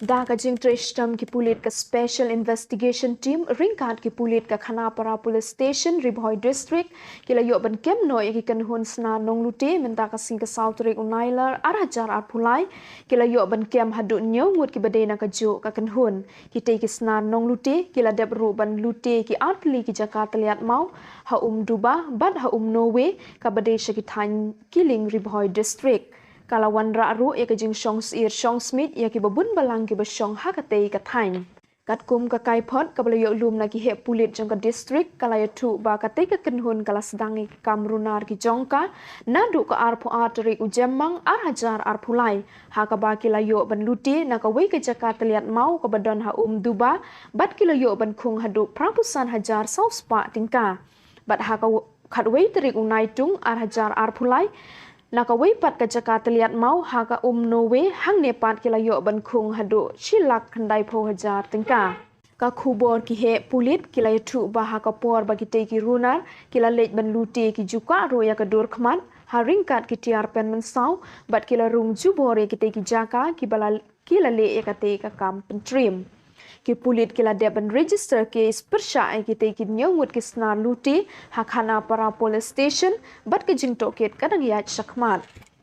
Da ka jing treshtam ki pulit ka special investigation team ringkat ki pulit ka Khanapara police station Ribhoi district kila yo ban kem no ki kan hun Snar Nonglute menta ka sing ka south rig unailar arajar ar pulai kila yo ban kem hadu nyo ngut ki badena ka jo ka kan hun ki te ki Snar Nonglute kila deb ru ban lute ki ar pli ki Jakarta liat mau ha duba bad ha Norway ka bade ki than killing Ribhoi district Kalawan ra'ru ya ke jing shong sir shong smith ya ki babun balang ki basyong hakate ka thain kat kum ka kai phot ka balayo lum na ki he pulit jong ka district kalaya thu ba ka te ka kenhun kala sedang ki kamrunar ki jongka nadu ka ar phu atri u jemmang ar hajar ar phulai ha ka ba ki layo ban luti na ka wei ka Jakarta liat mau ka badon ha duba bat ki layo ban khung hadu prapusan hajar south spa tingka bat ha ka khat wei trik unai tung ar hajar ar phulai Nakaway pat ka Jakarta liat mau haka Norway hang nepat kilayo ban khung hadu shilak khandai pho hajar tingka ka khubor ki he pulit kilay thu ba haka por ba ki te ki runar kila lej ban lute ki juka roya ka dur khmat haringkat ki tiar pen man sau bat kila rung jubore ki te ki jaka ki bala kila le ya ka te ka kam pentrim ki pulit kila deban register case persya ki te ki nyongut ki Snar Nonglute ha Khanapara police station bat ki jing toket kadang ya sakmat